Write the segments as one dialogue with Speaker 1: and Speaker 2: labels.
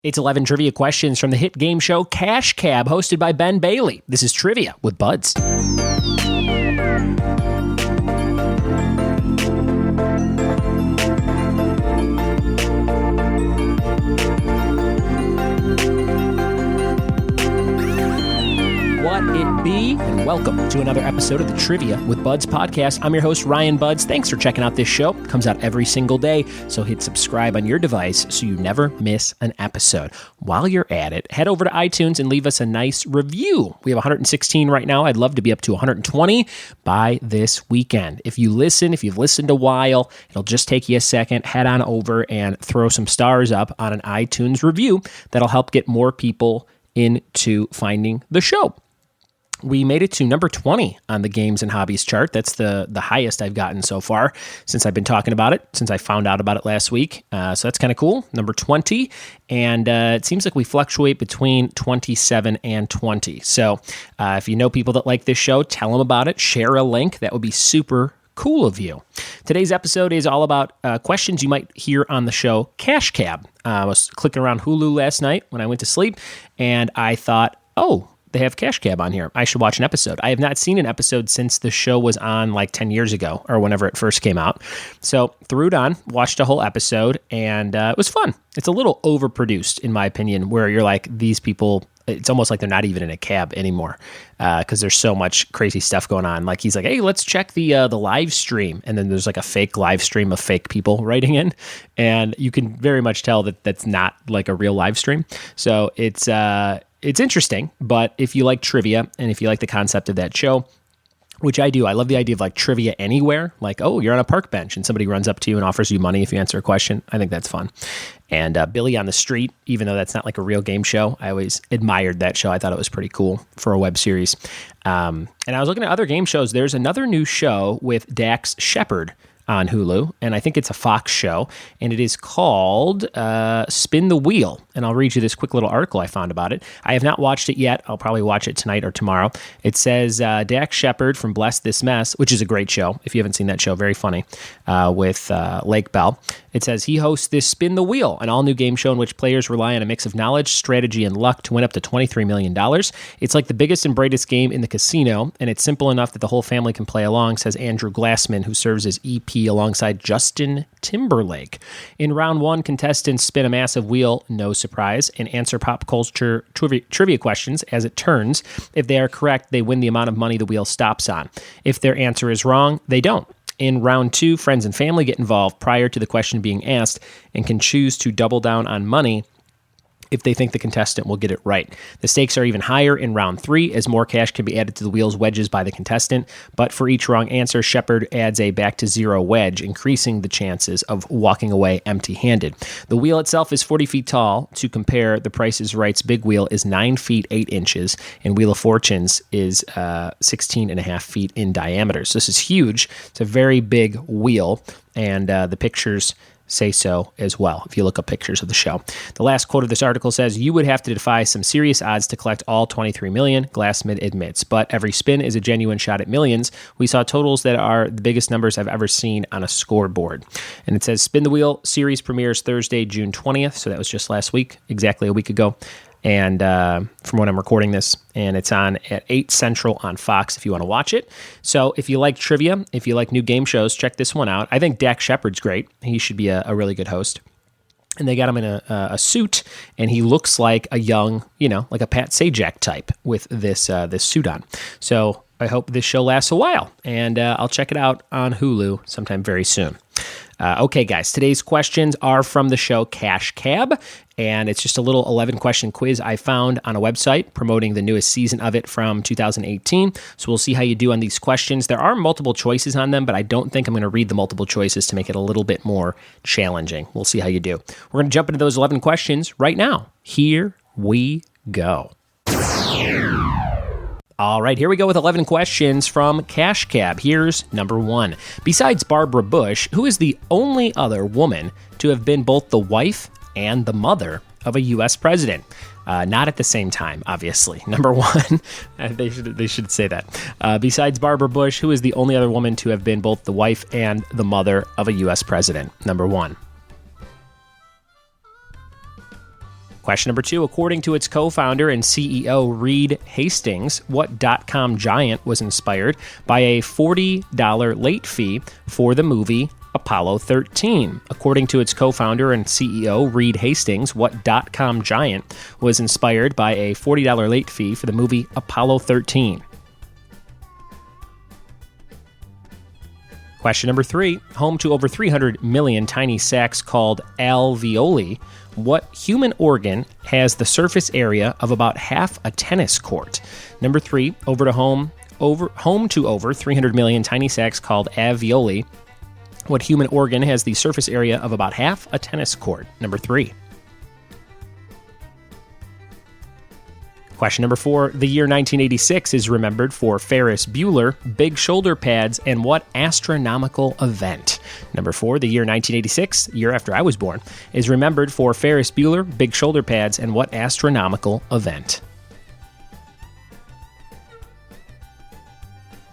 Speaker 1: It's 11 trivia questions from the hit game show Cash Cab, hosted by Ben Bailey. This is Trivia with Buds. What it be, and welcome to another episode of the Trivia with Buds podcast. I'm your host, Ryan Buds. Thanks for checking out this show. It comes out every single day, so hit subscribe on your device so you never miss an episode. While you're at it, head over to iTunes and leave us a nice review. We have 116 right now. I'd love to be up to 120 by this weekend. If you've listened a while, it'll just take you a second. Head on over and throw some stars up on an iTunes review. That'll help get more people into finding the show. We made it to number 20 on the games and hobbies chart. That's the highest I've gotten so far since I've been talking about it, since I found out about it last week. So that's kind of cool. Number 20. And it seems like we fluctuate between 27 and 20. So if you know people that like this show, tell them about it. Share a link. That would be super cool of you. Today's episode is all about questions you might hear on the show Cash Cab. I was clicking around Hulu last night when I went to sleep, and I thought, they have Cash Cab on here. I should watch an episode. I have not seen an episode since the show was on like 10 years ago or whenever it first came out. So threw it on, watched a whole episode, and it was fun. It's a little overproduced, in my opinion, where you're like, these people, it's almost like they're not even in a cab anymore because there's so much crazy stuff going on. Like he's like, hey, let's check the live stream. And then there's like a fake live stream of fake people writing in. And you can very much tell that that's not like a real live stream. So it's interesting, but if you like trivia and if you like the concept of that show, which I do, I love the idea of like trivia anywhere. Like, you're on a park bench and somebody runs up to you and offers you money if you answer a question. I think that's fun. And Billy on the Street, even though that's not like a real game show, I always admired that show. I thought it was pretty cool for a web series. And I was looking at other game shows. There's another new show with Dax Shepard on Hulu, and I think it's a Fox show, and it is called Spin the Wheel. And I'll read you this quick little article I found about it. I have not watched it yet. I'll probably watch it tonight or tomorrow. It says Dax Shepard from Bless This Mess, which is a great show. If you haven't seen that show, very funny, with Lake Bell. It says he hosts this Spin the Wheel, an all-new game show in which players rely on a mix of knowledge, strategy, and luck to win up to $23 million. It's like the biggest and brightest game in the casino, and it's simple enough that the whole family can play along, says Andrew Glassman, who serves as EP alongside Justin Timberlake. In round one, contestants spin a massive wheel, no surprise, and answer pop culture trivia questions as it turns. If they are correct, they win the amount of money the wheel stops on. If their answer is wrong, they don't. In round two, friends and family get involved prior to the question being asked and can choose to double down on money if they think the contestant will get it right. The stakes are even higher in round three as more cash can be added to the wheel's wedges by the contestant, but for each wrong answer, Shepard adds a back to zero wedge, increasing the chances of walking away empty-handed. The wheel itself is 40 feet tall. To compare, The Price is Right's big wheel is 9 feet 8 inches, and Wheel of Fortune's is 16 and a half feet in diameter. So this is huge. It's a very big wheel, and the pictures say so as well, if you look up pictures of the show. The last quote of this article says, you would have to defy some serious odds to collect all 23 million, Glassman admits, but every spin is a genuine shot at millions. We saw totals that are the biggest numbers I've ever seen on a scoreboard. And it says, Spin the Wheel series premieres Thursday, June 20th, so that was just last week, exactly a week ago. And from when I'm recording this, and it's on at 8 Central on Fox if you want to watch it. So if you like trivia, if you like new game shows, check this one out. I think Dax Shepard's great. He should be a really good host. And they got him in a suit, and he looks like a young, like a Pat Sajak type with this suit on. So I hope this show lasts a while, and I'll check it out on Hulu sometime very soon. Okay, guys, today's questions are from the show Cash Cab, and it's just a little 11-question quiz I found on a website promoting the newest season of it from 2018. So we'll see how you do on these questions. There are multiple choices on them, but I don't think I'm going to read the multiple choices to make it a little bit more challenging. We'll see how you do. We're going to jump into those 11 questions right now. Here we go. All right, here we go with 11 questions from Cash Cab. Here's number 1. Besides Barbara Bush, who is the only other woman to have been both the wife and the mother of a U.S. president? Not at the same time, obviously. Number 1, they should say that. Besides Barbara Bush, who is the only other woman to have been both the wife and the mother of a U.S. president? Number 1. Question number 2, according to its co-founder and CEO, Reed Hastings, what dot-com giant was inspired by a $40 late fee for the movie Apollo 13? According to its co-founder and CEO, Reed Hastings, what dot-com giant was inspired by a $40 late fee for the movie Apollo 13? Question number 3, home to over 300 million tiny sacs called alveoli, what human organ has the surface area of about half a tennis court? Number 3, home to over 300 million tiny sacs called alveoli, what human organ has the surface area of about half a tennis court? Number 3. Question number 4, the year 1986 is remembered for Ferris Bueller, big shoulder pads, and what astronomical event? Number 4, the year 1986, year after I was born, is remembered for Ferris Bueller, big shoulder pads, and what astronomical event?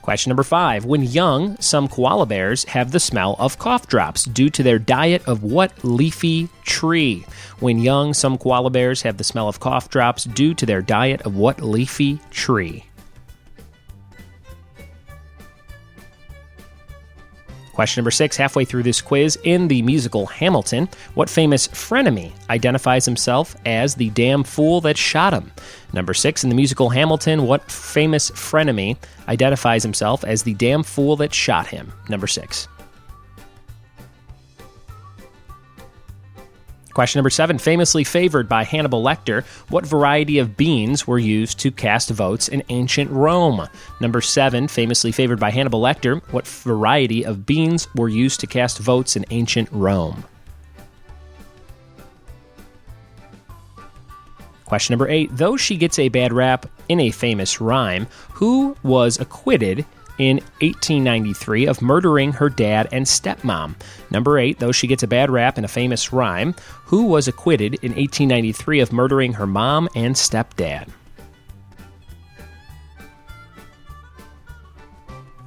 Speaker 1: Question number 5. When young, some koala bears have the smell of cough drops due to their diet of what leafy tree? When young, some koala bears have the smell of cough drops due to their diet of what leafy tree? Question number 6, halfway through this quiz, in the musical Hamilton, what famous frenemy identifies himself as the damn fool that shot him? Number 6, in the musical Hamilton, what famous frenemy identifies himself as the damn fool that shot him? Number 6. Question number 7, famously favored by Hannibal Lecter, what variety of beans were used to cast votes in ancient Rome? Number 7, famously favored by Hannibal Lecter, what variety of beans were used to cast votes in ancient Rome? Question number 8, though she gets a bad rap in a famous rhyme, who was acquitted in 1893 of murdering her dad and stepmom? Number 8, though she gets a bad rap in a famous rhyme, who was acquitted in 1893 of murdering her mom and stepdad?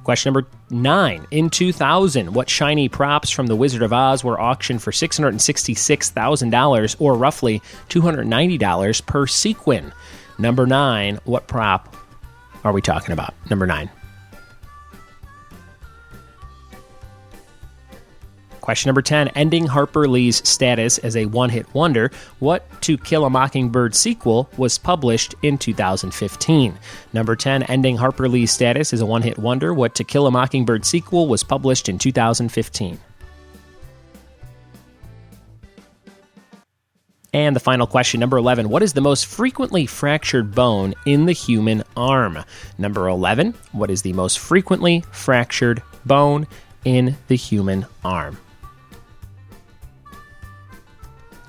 Speaker 1: Question number 9, in 2000, what shiny props from The Wizard of Oz were auctioned for $666,000, or roughly $290 per sequin? Number 9, what prop are we talking about? Number 9. Question number 10, ending Harper Lee's status as a one-hit wonder, what To Kill a Mockingbird sequel was published in 2015? Number 10, ending Harper Lee's status as a one-hit wonder, what To Kill a Mockingbird sequel was published in 2015? And the final question, number 11, what is the most frequently fractured bone in the human arm? Number 11, what is the most frequently fractured bone in the human arm?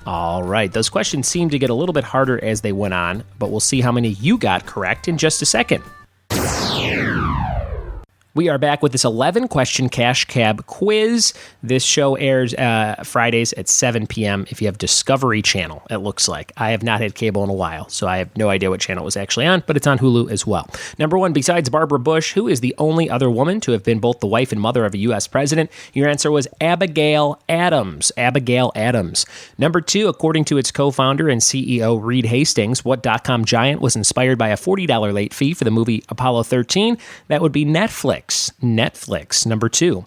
Speaker 1: All right, those questions seem to get a little bit harder as they went on, but we'll see how many you got correct in just a second. We are back with this 11-question Cash Cab quiz. This show airs Fridays at 7 p.m. if you have Discovery Channel, it looks like. I have not had cable in a while, so I have no idea what channel it was actually on, but it's on Hulu as well. Number 1, besides Barbara Bush, who is the only other woman to have been both the wife and mother of a U.S. president? Your answer was Abigail Adams. Abigail Adams. Number 2, according to its co-founder and CEO, Reed Hastings, what dot-com giant was inspired by a $40 late fee for the movie Apollo 13? That would be Netflix. Netflix. Number 2,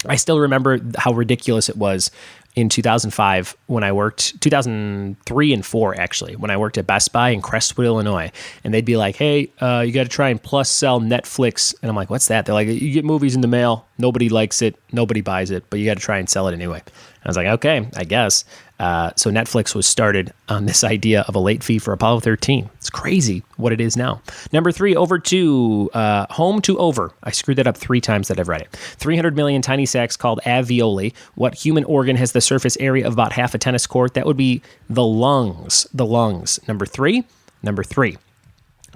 Speaker 1: I still remember how ridiculous it was in 2005 when I worked, 2003 and 4 actually, when I worked at Best Buy in Crestwood, Illinois, and they'd be like, hey, you got to try and plus sell Netflix. And I'm like, what's that? They're like, you get movies in the mail, nobody likes it, nobody buys it, but you got to try and sell it anyway. I was like, okay, I guess. So Netflix was started on this idea of a late fee for Apollo 13. It's crazy what it is now. Number 3, home to over. I screwed that up 3 times that I've read it. 300 million tiny sacs called alveoli. What human organ has the surface area of about half a tennis court? That would be the lungs. The lungs. Number 3.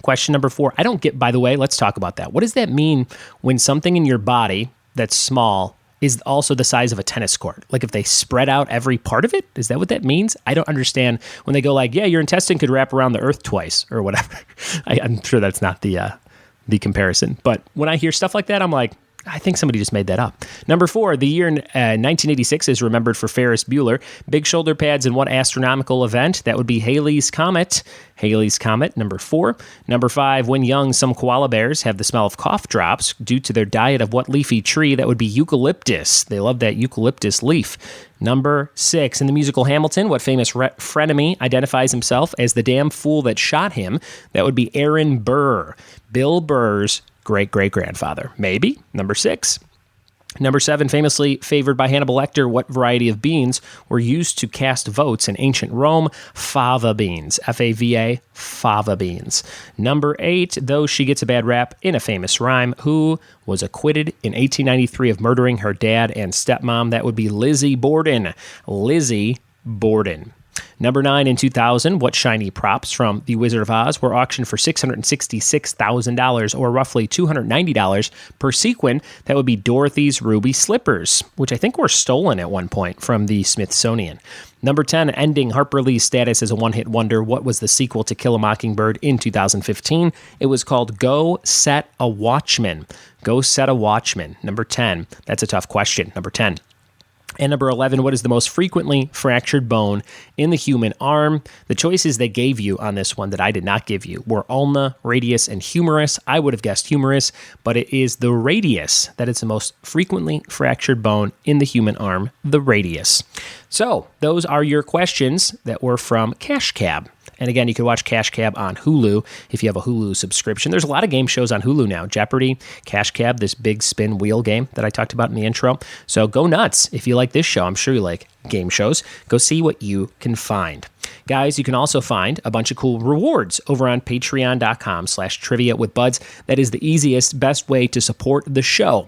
Speaker 1: Question number 4. I don't get, by the way, let's talk about that. What does that mean when something in your body that's small is also the size of a tennis court? Like if they spread out every part of it? Is that what that means? I don't understand when they go like, yeah, your intestine could wrap around the earth twice or whatever. I'm sure that's not the comparison. But when I hear stuff like that, I'm like, I think somebody just made that up. Number 4, the year 1986 is remembered for Ferris Bueller. Big shoulder pads in what astronomical event? That would be Halley's Comet. Halley's Comet, number 4. Number 5, when young, some koala bears have the smell of cough drops due to their diet of what leafy tree? That would be eucalyptus. They love that eucalyptus leaf. Number 6, in the musical Hamilton, what famous frenemy identifies himself as the damn fool that shot him? That would be Aaron Burr, Bill Burr's great-great-grandfather. Maybe. Number 6. Number 7, famously favored by Hannibal Lecter, what variety of beans were used to cast votes in ancient Rome? Fava beans. F-A-V-A, fava beans. Number 8, though she gets a bad rap in a famous rhyme, who was acquitted in 1893 of murdering her dad and stepmom? That would be Lizzie Borden. Lizzie Borden. Number 9, in 2000, what shiny props from The Wizard of Oz were auctioned for $666,000, or roughly $290 per sequin? That would be Dorothy's ruby slippers, which I think were stolen at one point from the Smithsonian. Number 10, ending Harper Lee's status as a one-hit wonder, what was the sequel to Kill a Mockingbird in 2015? It was called Go Set a Watchman. Go Set a Watchman. Number 10. That's a tough question. Number 10. And number 11, what is the most frequently fractured bone in the human arm? The choices they gave you on this one that I did not give you were ulna, radius, and humerus. I would have guessed humerus, but it is the radius that is the most frequently fractured bone in the human arm, the radius. So those are your questions that were from Cash Cab. And again, you can watch Cash Cab on Hulu if you have a Hulu subscription. There's a lot of game shows on Hulu now. Jeopardy, Cash Cab, this big spin wheel game that I talked about in the intro. So go nuts if you like this show. I'm sure you like game shows. Go see what you can find. Guys, you can also find a bunch of cool rewards over on patreon.com/trivia with buds. That is the easiest, best way to support the show.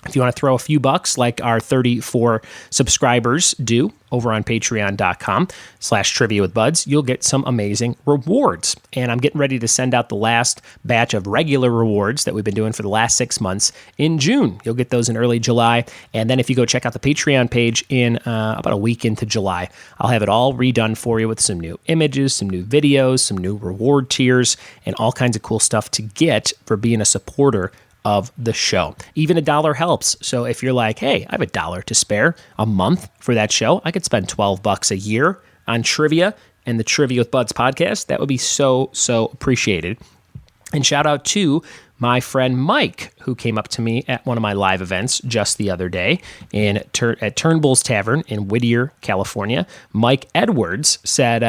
Speaker 1: If you want to throw a few bucks like our 34 subscribers do over on patreon.com/trivia with buds, you'll get some amazing rewards. And I'm getting ready to send out the last batch of regular rewards that we've been doing for the last 6 months in June. You'll get those in early July. And then if you go check out the Patreon page in about a week into July, I'll have it all redone for you with some new images, some new videos, some new reward tiers, and all kinds of cool stuff to get for being a supporter of the show. Even $1 helps. So if you're like, hey, I have $1 to spare a month for that show, I could spend $12 a year on trivia and the Trivia with Buds podcast. That would be so appreciated. And shout out to my friend Mike, who came up to me at one of my live events just the other day at Turnbull's Tavern in Whittier, California. Mike Edwards said,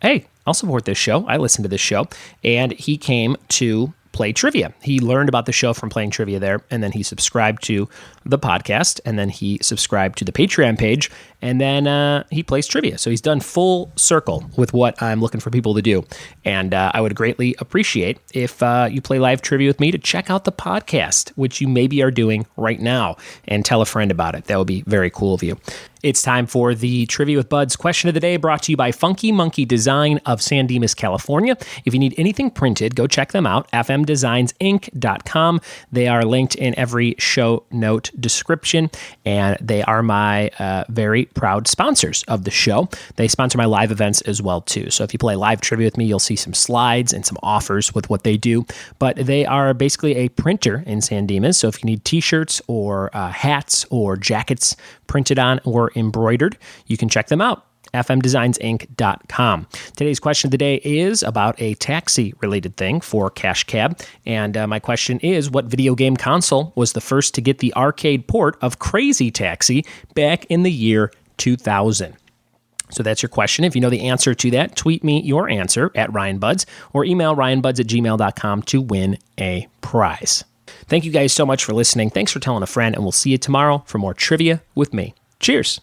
Speaker 1: hey, I'll support this show. I listen to this show. And he came to play trivia. He learned about the show from playing trivia there, and then he subscribed to the podcast, and then he subscribed to the Patreon page, and then he plays trivia. So he's done full circle with what I'm looking for people to do. And I would greatly appreciate if you play live trivia with me to check out the podcast, which you maybe are doing right now, and tell a friend about it. That would be very cool of you. It's time for the Trivia with Buds question of the day, brought to you by Funky Monkey Design of San Dimas, California. If you need anything printed, go check them out, fmdesignsinc.com. They are linked in every show note description, and they are my very proud sponsors of the show. They sponsor my live events as well, too. So if you play live trivia with me, you'll see some slides and some offers with what they do. But they are basically a printer in San Dimas. So if you need t-shirts or hats or jackets printed on or embroidered, you can check them out. fmdesignsinc.com. Today's question of the day is about a taxi-related thing for Cash Cab. And my question is, what video game console was the first to get the arcade port of Crazy Taxi back in the year 2000? So that's your question. If you know the answer to that, tweet me your answer at RyanBuds or email ryanbuds@gmail.com to win a prize. Thank you guys so much for listening. Thanks for telling a friend, and we'll see you tomorrow for more trivia with me. Cheers.